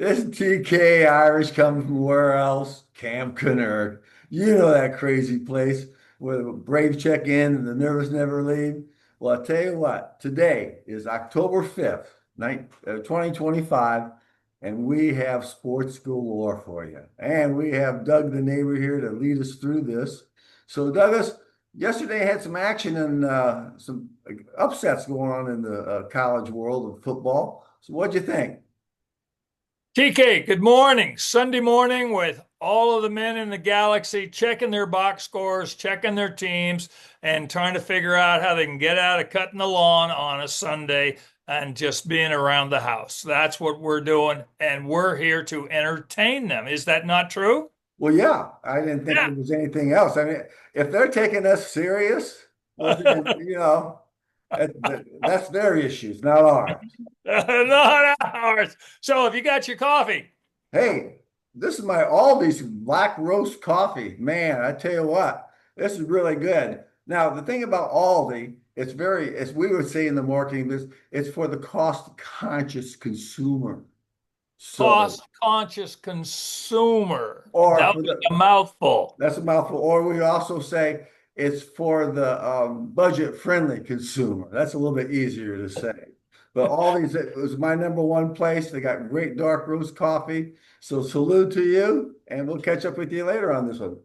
This TK Irish coming from where else? Camp Kennerk. You know that crazy place where the Braves check in and the nervous never leave. Well, I'll tell you what, today is October 5th, 2025, and we have sports galore for you. And we have Doug, the neighbor, here to lead us through this. So, Douglas, yesterday had some action and some upsets going on in the college world of football. So, what'd you think? TK, good morning. Sunday morning with all of the men in the galaxy checking their box scores, checking their teams, and trying to figure out how they can get out of cutting the lawn on a Sunday and just being around the house. That's what we're doing, and we're here to entertain them. Is that not true? Well, yeah, I didn't think there was anything else. I mean, if they're taking us serious, well, then, Yeah. that's their issues, not ours. Not ours. So, have you got your coffee? Hey, this is my Aldi's black roast coffee. Man, I tell you what, this is really good. Now, the thing about Aldi, as we would say in the marketing business, it's for the cost conscious consumer. So, Cost conscious consumer. or That for was the a mouthful. That's a mouthful. Or we also say it's for the budget-friendly consumer. That's a little bit easier to say. But all these, it was my number one place. They got great dark roast coffee. So salute to you, and we'll catch up with you later on this one.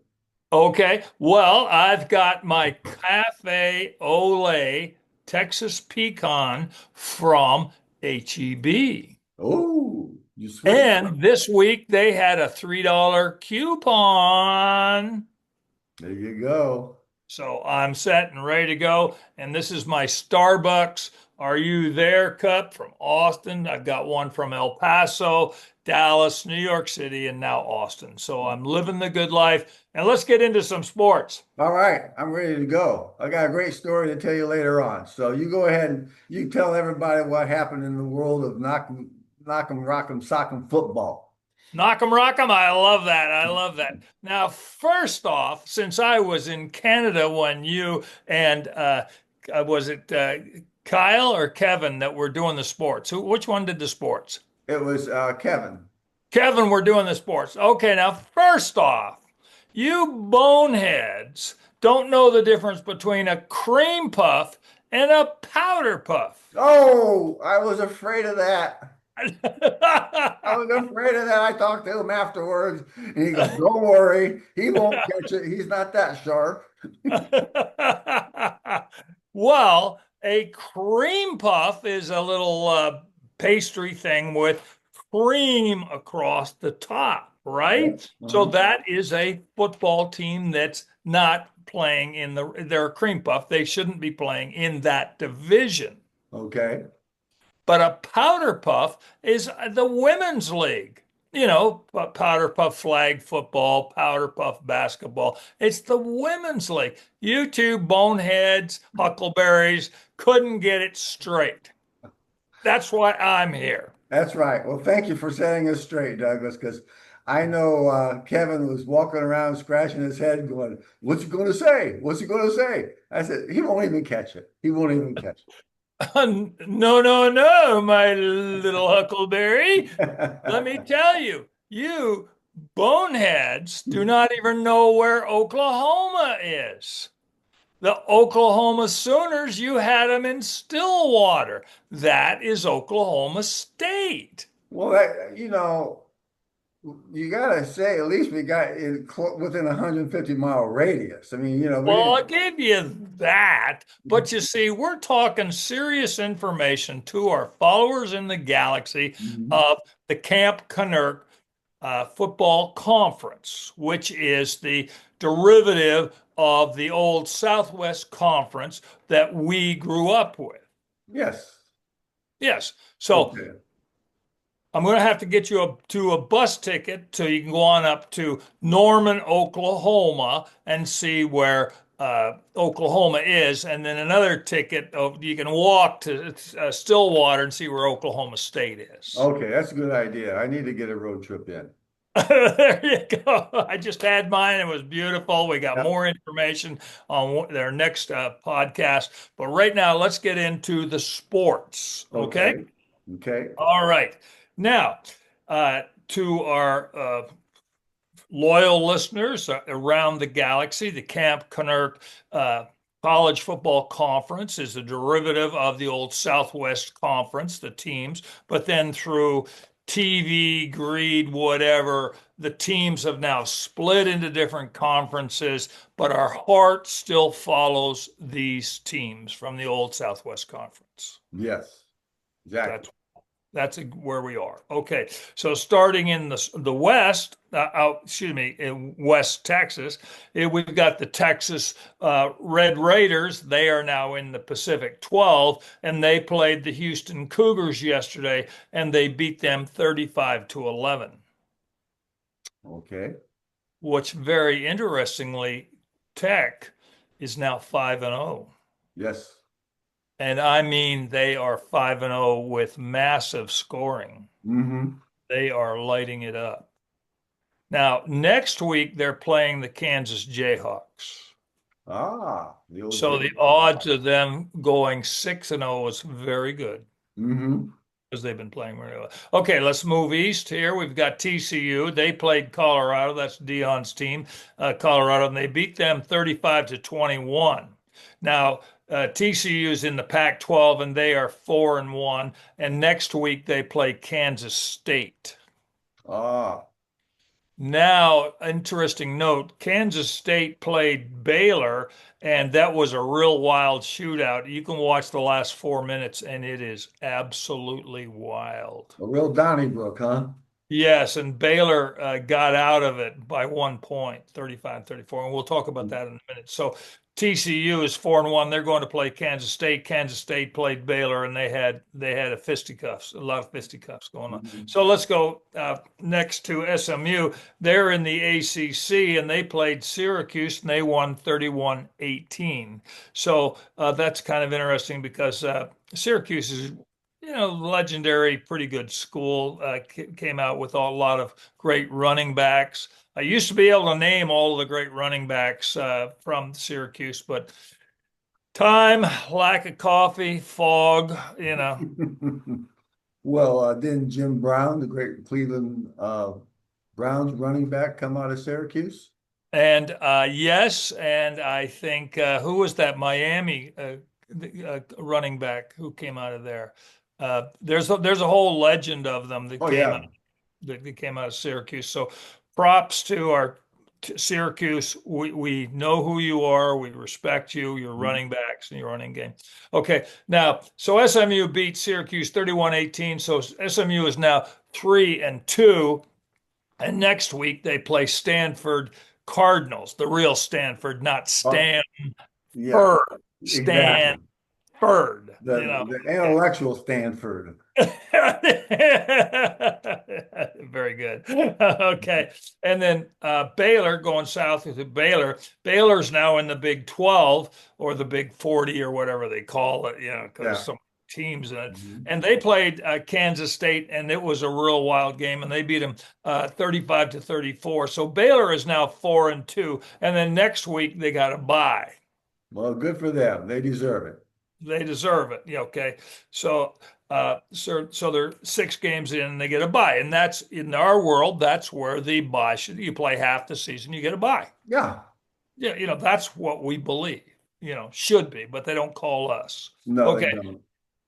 Okay. Well, I've got my Cafe Olay Texas pecan from HEB. Oh, you switched it up. And this week they had a $3 coupon. There you go. So I'm set and ready to go. And this is my Starbucks Are You There cup from Austin. I've got one from El Paso, Dallas, New York City, and now Austin. So I'm living the good life. And let's get into some sports. All right, I'm ready to go. I got a great story to tell you later on. So you go ahead and you tell everybody what happened in the world of knock'em, rock'em, sock'em football. Knock 'em, rock 'em. I love that. I love that. Now, first off, since I was in Canada when you and was it Kyle or Kevin that were doing the sports? Which one did the sports? It was Kevin. Kevin were doing the sports. Okay, now first off, you boneheads don't know the difference between a cream puff and a powder puff. Oh, I was afraid of that. I was afraid of that. I talked to him afterwards, and he goes, "Don't worry, he won't catch it. He's not that sharp." Well, a cream puff is a little pastry thing with cream across the top, Yeah. right? So that is a football team that's not playing they're a cream puff. They shouldn't be playing in that division. Okay. But a powder puff is the women's league. You know, powder puff flag football, powder puff basketball. It's the women's league. You two boneheads, huckleberries, couldn't get it straight. That's why I'm here. That's right. Well, thank you for setting us straight, Douglas, because I know Kevin was walking around scratching his head, going, "What's he going to say? What's he going to say?" I said, "He won't even catch it. He won't even catch No, no, no, my little huckleberry. Let me it." tell you, you boneheads do not even know where Oklahoma is. The Oklahoma Sooners, you had them in Stillwater. That is Oklahoma State. Well, you gotta say at least we got within a 150-mile radius. I mean, we Well, didn't. I'll give you that. But you see, we're talking serious information to our followers in the galaxy Mhm. of the Camp Kennerk Football Conference, which is the derivative of the old Southwest Conference that we grew up with. Yes. Yes. So Okay. I'm going to have to get you to a bus ticket so you can go on up to Norman, Oklahoma, and see where Oklahoma is, and then another ticket of you can walk to Stillwater and see where Oklahoma State is. Okay, that's a good idea. I need to get a road trip in. There you go. I just had mine. It was beautiful. We got Yep. more information on their next podcast. But right now, let's get into the sports. Okay. Okay. Okay. All right. Now, to our loyal listeners around the galaxy, the Camp Kennerk College Football Conference is a derivative of the old Southwest Conference, the teams, but then through TV, greed, whatever, the teams have now split into different conferences, but our heart still follows these teams from the old Southwest Conference. Yes, exactly. That's that's where we are. Okay, so starting in the West, excuse me, in West Texas, we've got the Texas Red Raiders. They are now in the Pacific 12, and they played the Houston Cougars yesterday, and they beat them 35-11. Okay. Which very interestingly, Tech is now 5-0. Yes. And I mean, they are 5-0 with massive scoring. Mm-hmm. They are lighting it up. Now, next week, they're playing the Kansas Jayhawks. The old So the Jayhawks. odds of them going 6-0 is very good Mm-hmm. because they've been playing really well. Okay, let's move east here. We've got TCU. They played Colorado. That's Dion's team, Colorado, and they beat them 35-21. Now, TCU is in the Pac-12 and they are 4-1. And next week they play Kansas State. Ah, Now, interesting note, Kansas State played Baylor, and that was a real wild shootout. You can watch the last 4 minutes, and it is absolutely wild. a real Donnybrook, huh? Yes, and Baylor got out of it by 1 point, 35-34, and we'll talk about that in a minute. So TCU is 4-1. They're going to play Kansas State. Kansas State played Baylor, and they had a lot of fisticuffs going on. Mhm. So let's go next to SMU. They're in the ACC, and they played Syracuse, and they won 31-18. So that's kind of interesting because Syracuse is legendary, pretty good school. Came out with a lot of great running backs. I used to be able to name all of the great running backs from Syracuse, but time, lack of coffee, fog. Well, didn't Jim Brown, the great Cleveland Browns running back, come out of Syracuse? And yes, and I think who was that Miami running back who came out of there? There's a whole legend of them Oh yeah. that came out of Syracuse. So props to our Syracuse. We know who you are. We respect you, your running backs and your running game. Okay, now so SMU beat Syracuse 31-18. So SMU is now 3-2. And next week they play Stanford Cardinals, the real Stanford, not Oh, Stanford. yeah, Stanford, exactly. you The know. the Okay. intellectual Stanford. Very good. Okay. And then Baylor going south to Baylor. Baylor's now in the Big 12 or the Big 40 or whatever they call it, because Yeah. some teams in it. Mhm. And they played Kansas State, and it was a real wild game, and they beat them 35-34. So Baylor is now 4-2. And then next week they got a bye. Well, good for them. They deserve it. They deserve it. Yeah, okay. So so they're 6 games in and they get a bye. And that's in our world, that's where the bye should you play half the season, you get a bye. Yeah. Yeah, that's what we believe, should be, but they don't call us. No, they Okay. don't.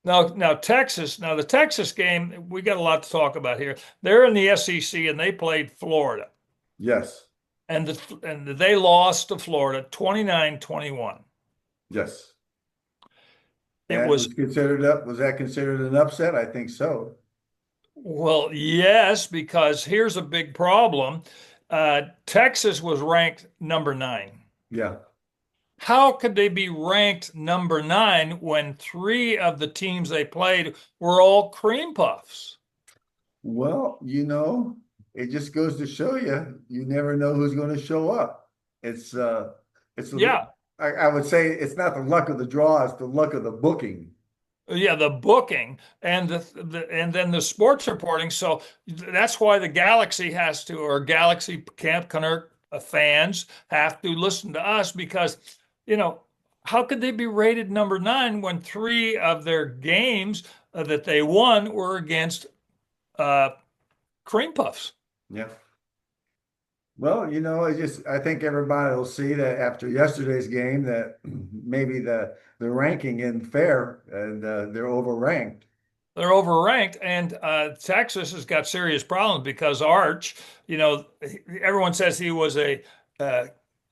Now Texas, the Texas game, we got a lot to talk about here. They're in the SEC and they played Florida. Yes. And they lost to Florida 29-21. Yes. It And it was was considered up. Was that considered an upset? I think so. Well, yes, because here's a big problem. Texas was ranked number 9. Yeah. How could they be ranked number 9 when 3 of the teams they played were all cream puffs? Well, it just goes to show you, you never know who's going to show up. It's it's Yeah, I would say it's not the luck of the draw, it's the luck of the booking. yeah, the booking and and then the sports reporting. So that's why the Galaxy has to, or Galaxy Camp Kennerk fans have to listen to us because, you know, how could they be rated number 9 when 3 of their games that they won were against uh, cream puffs. Yeah. Well, I think everybody will see that after yesterday's game that maybe the ranking isn't fair and they're overranked. They're overranked, and Texas has got serious problems because Arch, everyone says he was a uh,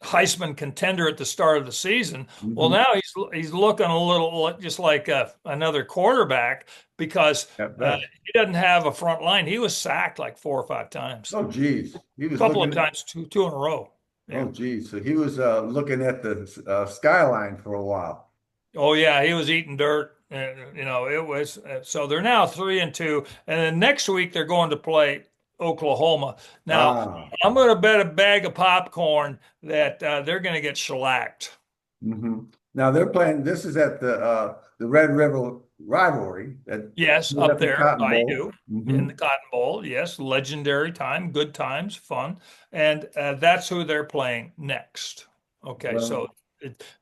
Heisman contender at the start of the season. Well, Hmm. now he's looking a little just like another quarterback because At best. he doesn't have a front line. He was sacked like 4 or 5 times, Oh, geez. He a was couple of looking. times, two in a row. Oh, Yeah. geez. So he was looking at the skyline for a while. Oh yeah, he was eating dirt. It was so they're now 3-2, and then next week they're going to play Oklahoma. Now Ah. I'm going to bet a bag of popcorn that they're going to get shellacked. Hmm. Now they're playing. This is at the Red River rivalry at Yes, up at the there Cotton by Bowl. you in the Cotton Bowl. Yes, legendary time, good times, fun, and that's who they're playing next. Okay, Well, so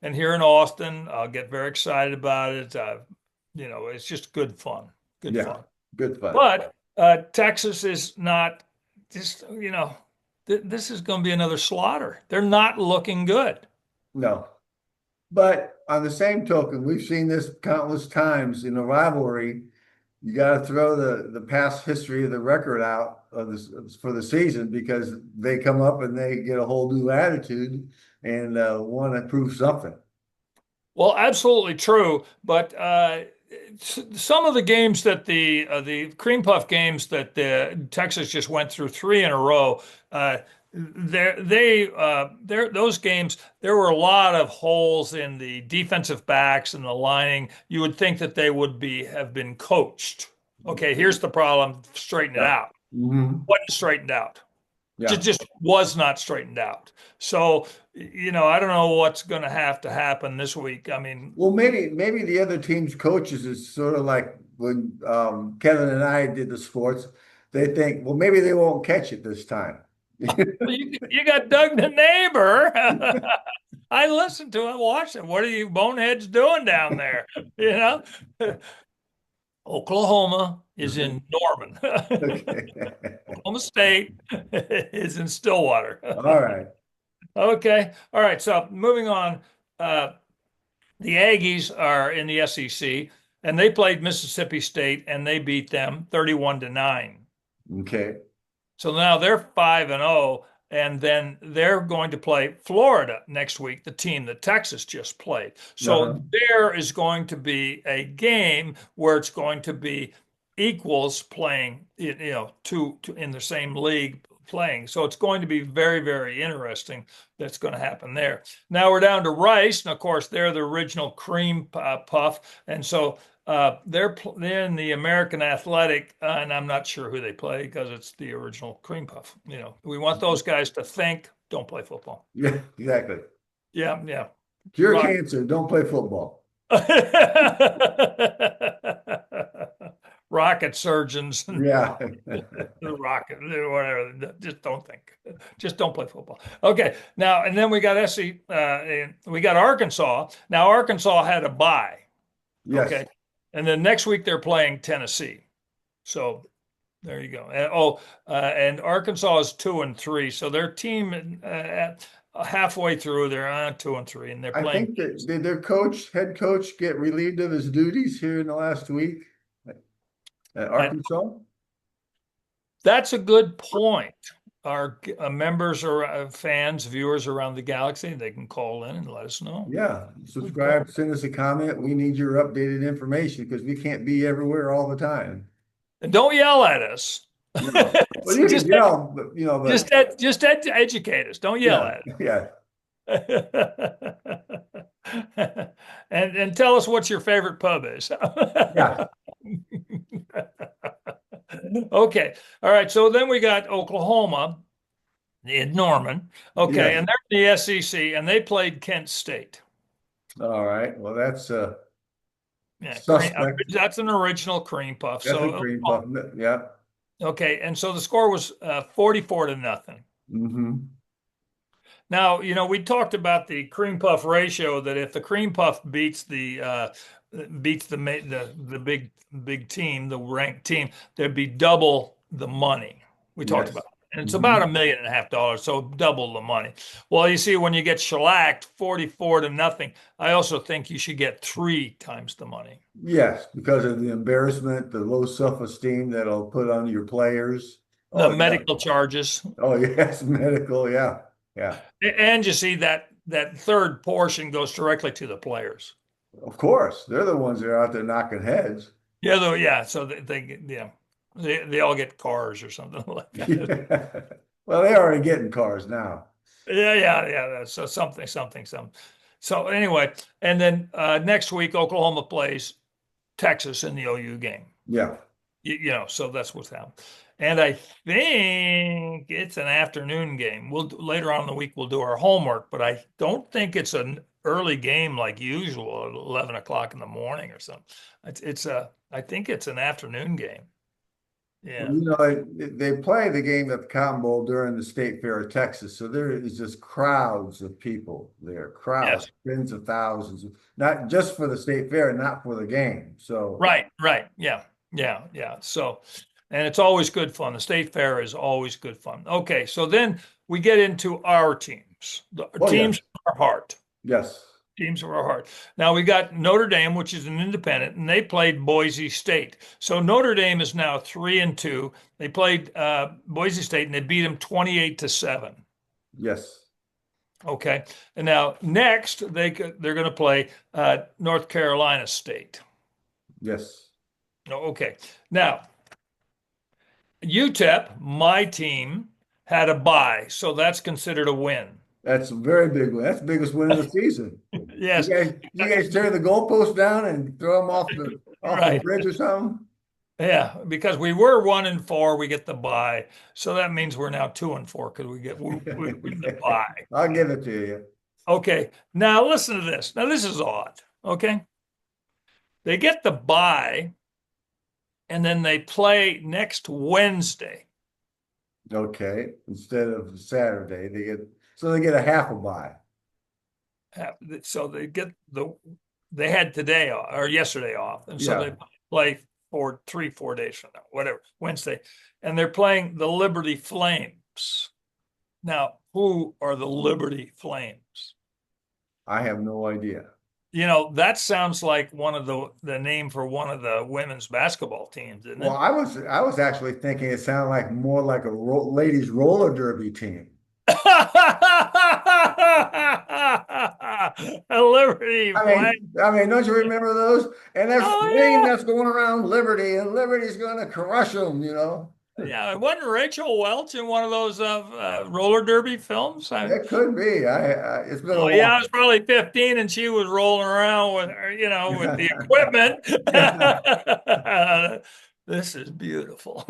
and here in Austin, I'll get very excited about it. It's just good fun, good yeah, fun. good fun. But Texas is not just, this is going to be another slaughter. They're not looking good. No, but on the same token, we've seen this countless times in a rivalry. You got to throw the past history of the record out of this for the season because they come up and they get a whole new attitude and want to prove something. Well, absolutely true. But some of the games that the cream puff games that the Texas just went through 3 in a row, those games there were a lot of holes in the defensive backs and the lining. You would think that they would be have been coached. Okay, here's the problem: straighten it Yeah. out. Hmm. Wasn't straightened out. Yeah. Just was not straightened out. So, I don't know what's going to have to happen this week. I mean, Well, maybe the other team's coaches is sort of like when Kevin and I did the sports. They think, well, maybe they won't catch it this time. you got Doug the neighbor. I listened to it, watched it. What are you boneheads doing down there? You know, Oklahoma is in Norman. Okay. Oklahoma State is in Stillwater. All right. Okay. All right. So moving on. Uh, The Aggies are in the SEC, and they played Mississippi State, and they beat them 31-9. Okay. So now they're 5-0, and then they're going to play Florida next week, the team that Texas just played. Uh-huh. So there is going to be a game where it's going to be equals playing, two in the same league playing. So it's going to be very, very interesting that's going to happen there. Now we're down to Rice, and of course they're the original cream puff, and so they're in the American Athletic, and I'm not sure who they play because it's the original cream puff. We want those guys to think, don't play football. Yeah, exactly. Yeah, yeah. Cure Rock. cancer, don't play football. Rocket surgeons and Yeah. the rocket, whatever. Just don't think. Just don't play football. Okay. Now, and then we got we got Arkansas. Now, Arkansas had a bye. Yes. Okay. And then next week they're playing Tennessee. So there you go. And Arkansas is 2-3. So their team halfway through, they're on 2-3, and they're I playing. think that did their head coach, get relieved of his duties here in the last week at At, Arkansas? that's a good point. Our members or fans, viewers around the galaxy, they can call in and let us know. Yeah. Good point. Subscribe, send us a comment. We need your updated information because we can't be everywhere all the time. And don't yell at us. No. Well, you can just yell, but educate us. Don't yell yeah, at yeah, us. And tell us what your favorite pub is. yeah. Okay. All right. So then we got Oklahoma in Norman. Okay. Yes. And they're in the SEC, and they played Kent State. All right. Well, that's Yeah. suspect. That's an original cream puff. That's a So, green puff. Yeah. okay. And so the score was 44-0. Hmm. Now, we talked about the cream puff ratio, that if the cream puff beats the big team, the ranked team, there'd be double the money. We talked about Yes. it. And it's about Hmm. $1.5 million, so double the money. Well, you see, when you get shellacked 44 to nothing, I also think you should get 3 times the money. Yes, because of the embarrassment, the low self-esteem that'll put on your players. The Oh yeah. medical charges. Oh yes, medical. Yeah. Yeah. And you see that third portion goes directly to the players. Of course. They're the ones that are out there knocking heads. Yeah, though, yeah. So they all get cars or something like that. Yeah. Well, they're already getting cars now. Yeah. So something. So anyway, and then next week Oklahoma plays Texas in the OU game. Yeah. So that's what's happening. And I think it's an afternoon game. Later on in the week we'll do our homework, but I don't think it's an early game like usual, at 11 o'clock in the morning or something. I think it's an afternoon game. Well, Yeah. they play the game at the Cotton Bowl during the State Fair of Texas, so there is just crowds of people there, crowds, Yes. tens of thousands, not just for the State Fair, not for the game. So, Right. Yeah. So, and it's always good fun. The state fair is always good fun. Okay, so then we get into our teams, the oh teams yes, of our heart, yes, teams of our heart. Now we got Notre Dame, which is an independent, and they played Boise State. So Notre Dame is now 3-2. They played Boise State and they beat them 28-7. yes, Okay, and now next they're going to play North Carolina State. yes. Okay, now UTEP, my team, had a bye, so that's considered a win. That's a very big one. That's the biggest win of the season. Yes, You guys tear the goalpost down and throw them off the right. bridge or something? Yeah, because we were 1-4, we get the bye, so that means we're now 2-4 because we win the bye. I'll give it to you. Okay, now listen to this. Now this is odd. Okay, they get the bye, and then they play next Wednesday. Okay, instead of Saturday, they get a half a bye. So they had today or yesterday off, and so Yeah, they play for 4 days from now, whatever, Wednesday, and they're playing the Liberty Flames. Now, who are the Liberty Flames? I have no idea. That sounds like one of the name for one of the women's basketball teams, isn't Well, it? I was actually thinking it sounded like more like a ladies roller derby team. A Liberty I Flame. mean, I mean, don't you remember those? And there's flame Oh that's going around Liberty, and Liberty's going to crush them. yeah. Wasn't Rachel Welch in one of those roller derby films? It could be. It's been a Well, yeah, I was while. probably 15 and she was rolling around with her, with the equipment. This is beautiful.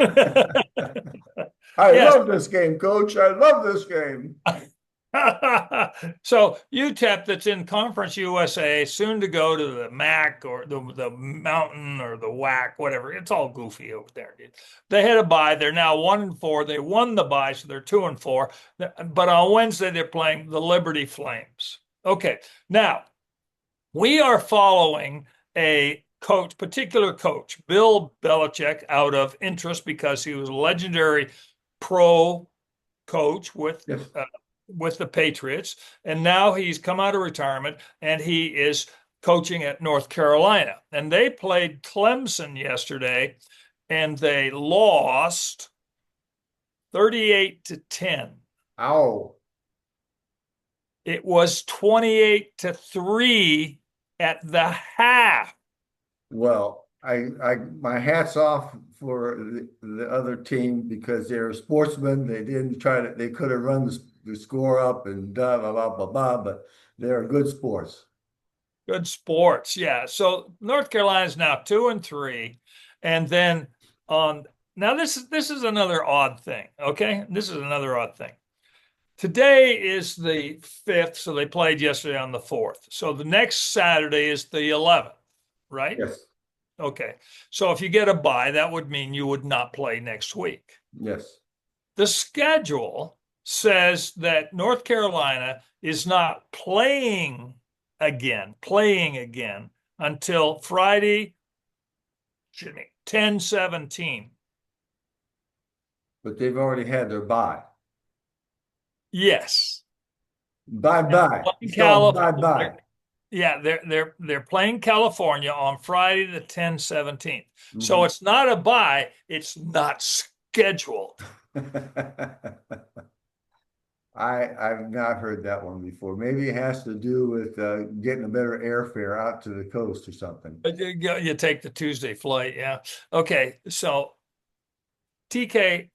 I Yes. love this game, Coach. I love this game. So UTEP that's in Conference USA, soon to go to the MAC or the Mountain or the WAC, whatever. It's all goofy over there, dude. They had a bye. They're now 1-4. They won the bye, so they're 2-4. But on Wednesday, they're playing the Liberty Flames. Okay, now we are following a particular coach, Bill Belichick, out of interest because he was a legendary pro coach Yes. with the Patriots, and now he's come out of retirement and he is coaching at North Carolina. And they played Clemson yesterday, and they lost 38-10. Ow. It was 28-3 at the half. Well, my hat's off for the other team because they're sportsmen. They didn't try to, they could have run the score up and blah, blah, blah, blah, blah, but they're good sports. Good sports, yeah. So North Carolina is now 2-3, and then on now this is another odd thing. Okay, this is another odd thing. Today is the 5th, so they played yesterday on the 4th. So the next Saturday is the 11th, right? Yes. Okay. So if you get a bye, that would mean you would not play next week. Yes. The schedule says that North Carolina is not playing again until Friday, 10/17. but they've already had their bye. Yes. Bye And bye. in Tell them bye California, bye. yeah, they're playing California on Friday the 10/17th. So Mhm. it's not a bye, it's not scheduled. I've not heard that one before. Maybe it has to do with getting a better airfare out to the coast or something. But you take the Tuesday flight, yeah. Okay, so TK,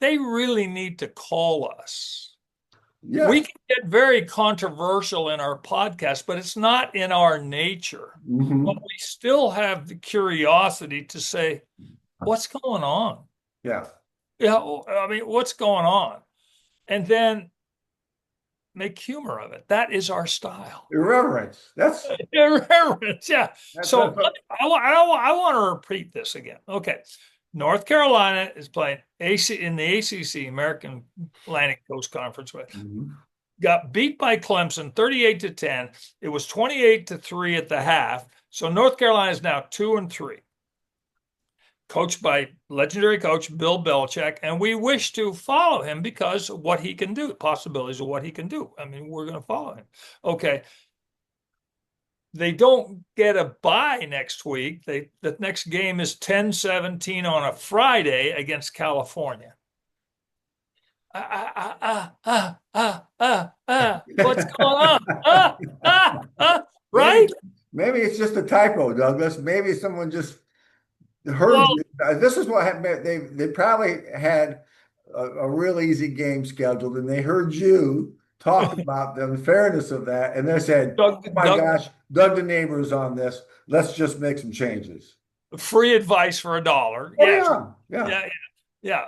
they really need to call us. We Yes. can get very controversial in our podcast, but it's not in our nature. But Hmm. we still have the curiosity to say, what's going on? Yeah. Yeah, I mean, what's going on? And then make humor of it. That is our style. Irreverence. Irreverence, yeah. So That's what, I want to repeat this again. Okay. North Carolina is playing AC in the ACC, American Atlantic Coast Conference. mhm. Got beat by Clemson 38-10. It was 28-3 at the half. So North Carolina is now 2-3, coached by legendary coach Bill Belichick, and we wish to follow him because of what he can do, possibilities of what he can do. I mean, we're going to follow him. Okay. They don't get a bye next week. The next game is 10-17 on a Friday against California. What's going on? Maybe Right? maybe it's just a typo, Douglas. Maybe someone just heard Well, you. This is what happened. They probably had a real easy game scheduled, and they heard you talk about the unfairness of that, and they said, "Oh my Doug, gosh, Doug the neighbor's on this. Let's just make some changes." free advice for $1. Oh Yes. yeah, yeah. Yeah.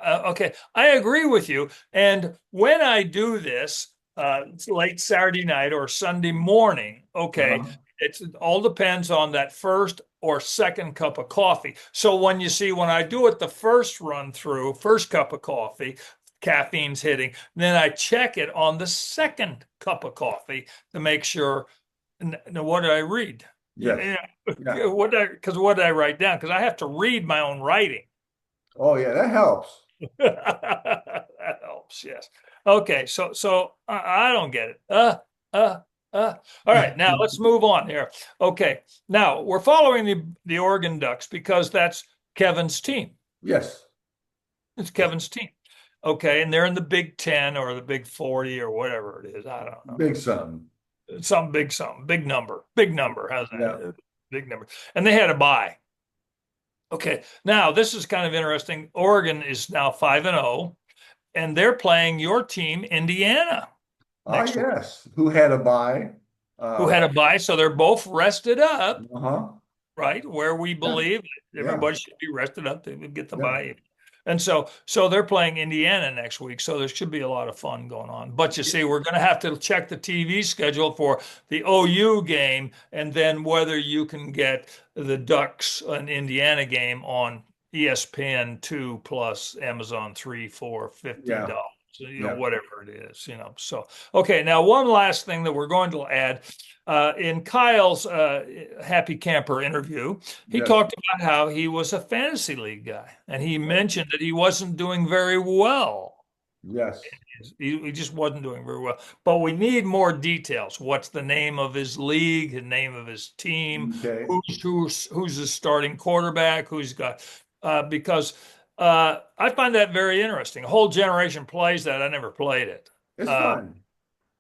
Yeah. Okay. I agree with you. And when I do this, it's late Saturday night or Sunday morning, okay, Uh-huh. it all depends on that first or second cup of coffee. So when I do it the first run through, first cup of coffee, caffeine's hitting, then I check it on the second cup of coffee to make sure. Now, what did I read? Yes. Yeah, Yeah. what did I write down? Because I have to read my own writing. Oh yeah, that helps. That helps, yes. Okay, so I don't get it. Uh. All right, now let's move on here. Okay, now we're following the Oregon Ducks because that's Kevin's team. Yes. It's Kevin's team. Okay, and they're in the Big Ten or the Big 40 or whatever it is. I don't know. Big something. Some big number. Big number. How's Yeah. that? Big number. And they had a bye. Okay, now this is kind of interesting. Oregon is now 5-0, and they're playing your team, Indiana, Ah, next week, yes. Who had a bye? who Uh, had a bye. So they're both rested up, uh-huh. right? Where we Yeah. believe Yeah. everybody should be rested up to get the Yeah. bye. And so they're playing Indiana next week. So there should be a lot of fun going on. But you see, we're going to have to check the TV schedule for the OU game and then whether you can get the Ducks an Indiana game on ESPN 2 plus Amazon 3 for Yeah. $15. Yeah. Whatever it is. So okay. Now, one last thing that we're going to add in Kyle's Happy Camper interview, he Yes. talked about how he was a fantasy league guy, and he mentioned that he wasn't doing very well. Yes. He just wasn't doing very well. But we need more details. What's the name of his league, the name of his team, Okay. who's his starting quarterback, who's got because I find that very interesting. A whole generation plays that. I never played it. It's Uh, fun.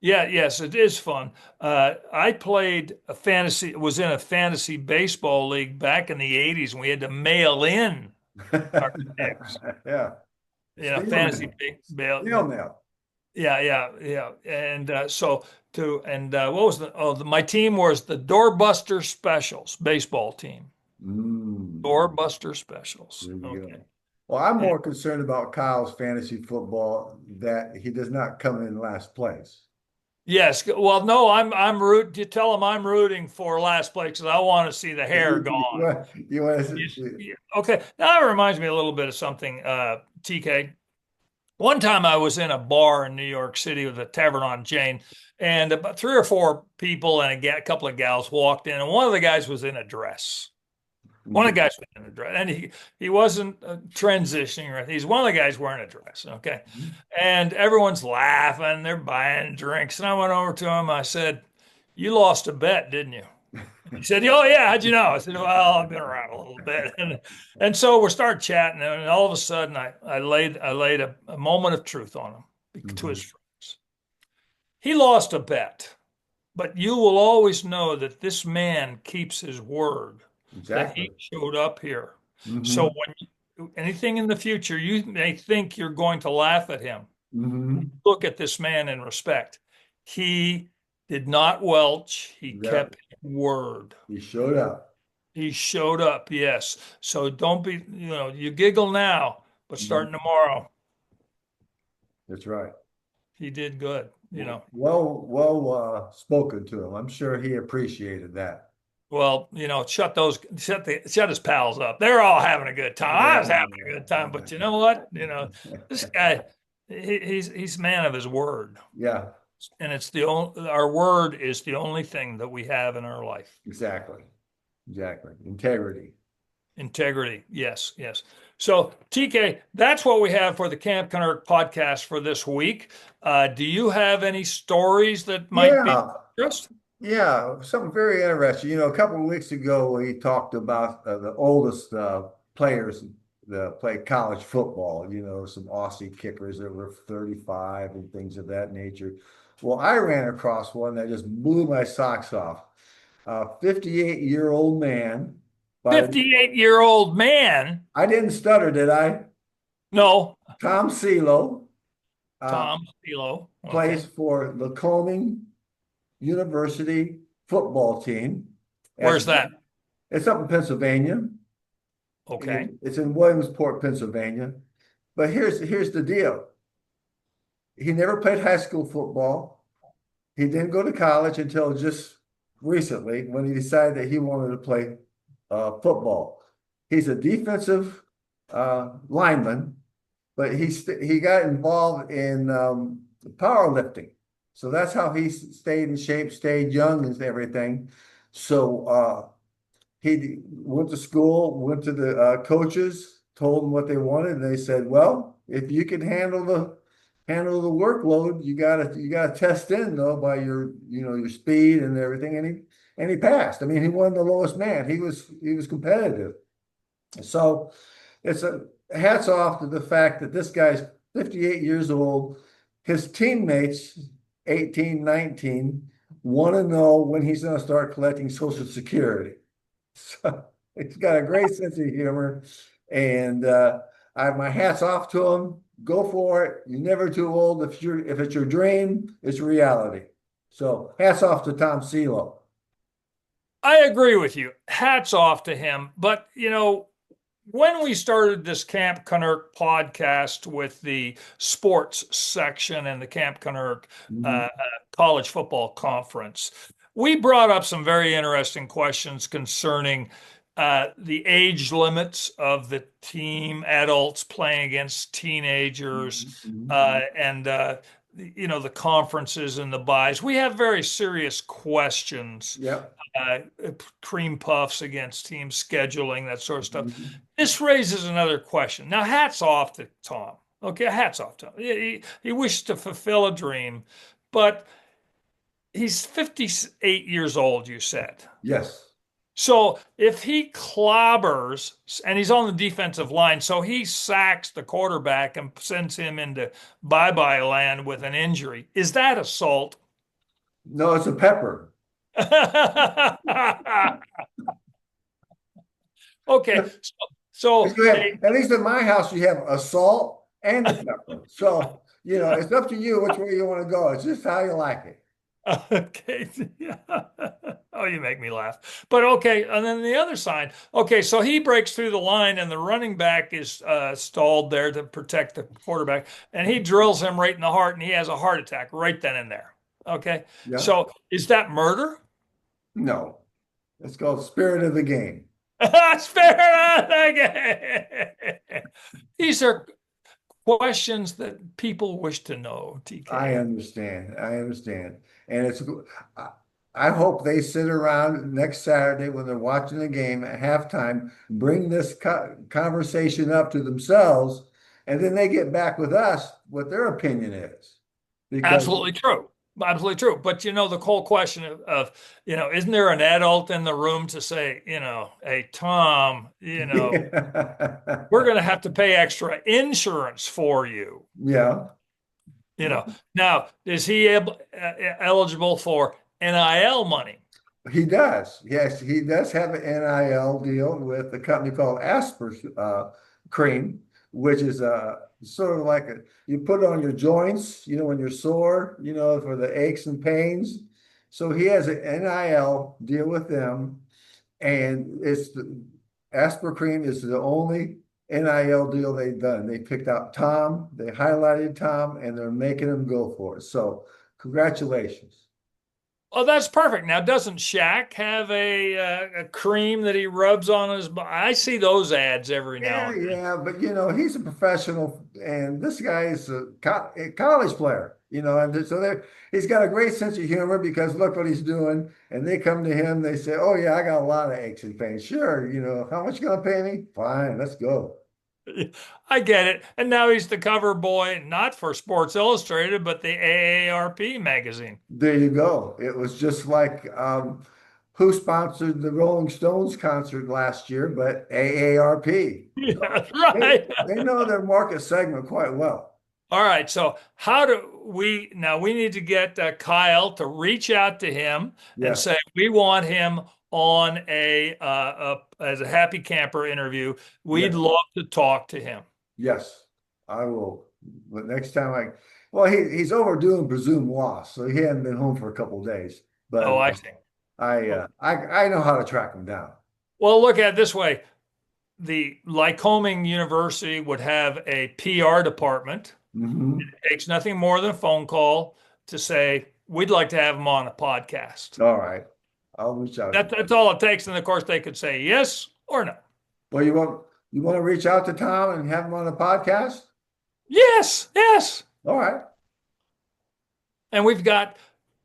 yeah, yes, it is fun. I played was in a fantasy baseball league back in the 80s, and we had to mail in our picks. Yeah. Snail Fantasy mail. mail. Snail mail. Yeah. And what was my team was the Doorbuster Specials baseball team. Mm. Doorbuster Specials. There you Okay. go. Well, I'm And more concerned about Kyle's fantasy football that he does not come in last place. yes, well, no, I'm root. You tell him I'm rooting for last place because I want to see the hair You, gone. you want Yes, to, yeah. Okay, now that reminds me a little bit of something, TK. One time I was in a bar in New York City with a Tavern on Jane, and about three or four people and a couple of gals walked in, and one of the guys was in a dress. One of Okay. the guys was in a dress, and he wasn't transitioning, right? He's one of the guys wearing a dress, okay? And everyone's laughing, they're buying drinks. And I went over to him, I said, "You lost a bet, didn't you?" He said, "Oh yeah, how'd you know?" I said, "Well, I've been around a little bit." And so we started chatting, and all of a sudden I laid a moment of truth on him to his Mhm. friends. He lost a bet, but you will always know that this man keeps his word, that Exactly. he showed up here. So Hmm. anything in the future, you may think you're going to laugh at him. Hmm. Look at this man in respect. He did not welch. He Exactly. kept his word. He showed up. He showed up, yes. So don't be, you giggle now, but Mhm. starting tomorrow, That's right. he did good. Well spoken to him. I'm sure he appreciated that. Well, shut his pals up. They're all having a good time. I was having a good time, but you know what? This guy, he's a man of his word, Yeah, and it's the only our word is the only thing that we have in our life. exactly. Exactly. Integrity. Integrity. Yes, yes. So, TK, that's what we have for the Camp Kennerk podcast for this week. Do you have any stories that might be Yeah. just Yeah, something very interesting. A couple of weeks ago, we talked about the oldest players that play college football, some Aussie kickers that were 35 and things of that nature. Well, I ran across one that just blew my socks off. A 58-year-old man by, 58-year-old man? I didn't stutter, did I? No, Tom CeeLo uh, Tom Stilo. plays Okay. for the Coming University football team. That's Where's that? It's up in Pennsylvania. Okay. It's in Williamsport, Pennsylvania. But here's the deal. He never played high school football. He didn't go to college until just recently when he decided that he wanted to play football. He's a defensive lineman, but he got involved in powerlifting. So that's how he stayed in shape, stayed young and everything. So he went to school, went to the coaches, told them what they wanted, and they said, "Well, if you can handle the workload, you gotta test in though by your speed and everything." And he passed. I mean, he wasn't the lowest man. He was competitive. So it's a hats off to the fact that this guy's 58 years old. His teammates, 18, 19, want to know when he's going to start collecting Social Security. So he's got a great sense of humor, and I have my hats off to him. Go for it. You're never too old. If it's your dream, it's reality. So hats off to Tom CeeLo. I agree with you. Hats off to him. But, when we started this Camp Kennerk podcast with the sports section and the Camp Kennerk Mhm. uh, college football conference, we brought up some very interesting questions concerning the age limits of the team adults playing against teenagers Mhm. and the conferences and the buys. We have very serious questions, Yep. uh, cream puffs against team scheduling, that sort of stuff. Mhm. This raises another question. Now, hats off to Tom. Okay, hats off to him. He wished to fulfill a dream, but he's 58 years old, you said. Yes. So if he clobbers, and he's on the defensive line, so he sacks the quarterback and sends him into bye-bye land with an injury, is that assault? No, it's a pepper. Okay, Because so you have, at least in my house, you have a salt and a pepper. So, it's up to you which way you want to go. It's just how you like it. okay. Yeah. Oh, you make me laugh. But okay, and then the other side. Okay, so he breaks through the line, and the running back is stalled there to protect the quarterback, and he drills him right in the heart, and he has a heart attack right then and there. Okay, Yeah. so is that murder? No, it's called spirit of the game. Spare again. These are questions that people wish to know, I TK. understand. I understand. And I, I hope they sit around next Saturday when they're watching the game at halftime, bring this conversation up to themselves, and then they get back with us what their opinion is. Because Absolutely true. Absolutely true. But the whole question of, isn't there an adult in the room to say, hey, Tom, we're going to have to pay extra insurance for you. yeah, Now, is he eligible for NIL money? he does. Yes, he does have an NIL deal with a company called Asper Cream, which is sort of like you put it on your joints, when you're sore, for the aches and pains. So he has an NIL deal with them, and it's the Asper Cream is the only NIL deal they've done. They picked out Tom, they highlighted Tom, and they're making him go for it. So congratulations. Oh, that's perfect. Now, doesn't Shaq have a cream that he rubs on his body? I see those ads every now Yeah, and then. yeah, but he's a professional, and this guy is a college player, and so he's got a great sense of humor because look what he's doing, and they come to him, they say, "Oh yeah, I got a lot of aches and pains." Sure, how much you gonna pay me? Fine, let's go. I get it. And now he's the cover boy, not for Sports Illustrated, but the AARP magazine. There you go. It was just like who sponsored the Rolling Stones concert last year, but AARP. So Yeah, right. they know their market segment quite well. All right. So how do we need to get Kyle to reach out to him and Yes, say we want him on as a happy camper interview. We'd yes. love to talk to him. Yes, I will. But next time well, he's overdoing presumed loss, so he hadn't been home for a couple of days. But Oh, I see. I know how to track him down. Well, look at it this way. The Lycoming University would have a PR department. Hmm. It takes nothing more than a phone call to say, we'd like to have him on a podcast. All right, I'll reach out to him. That's all it takes. And of course, they could say yes or no. Well, you want to reach out to Tom and have him on a podcast? Yes, yes. All right. And we've got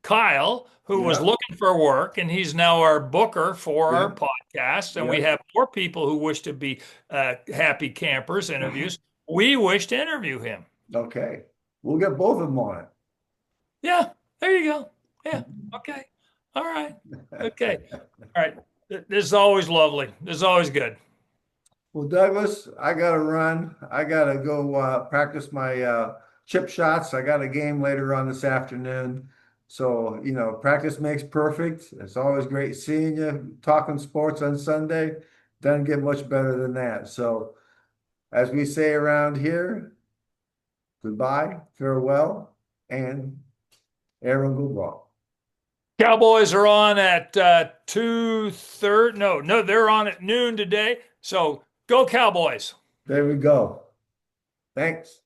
Kyle, who was Yeah, looking for work, and he's now our booker for yeah, our podcast. And we yeah. have more people who wish to be happy campers interviews. We wish to interview him. Okay, we'll get both of them on Yeah, there you go. it. Yeah. Okay. All right. Okay. All right. This is always lovely. This is always good. Well, Douglas, I gotta run. I gotta go practice my chip shots. I got a game later on this afternoon. So, practice makes perfect. It's always great seeing you, talking sports on Sunday. Doesn't get much better than that. So, as we say around here, goodbye, farewell, and Aaron Goodball. Cowboys are on at 2:30. No, they're on at noon today. So go Cowboys. There we go. Thanks.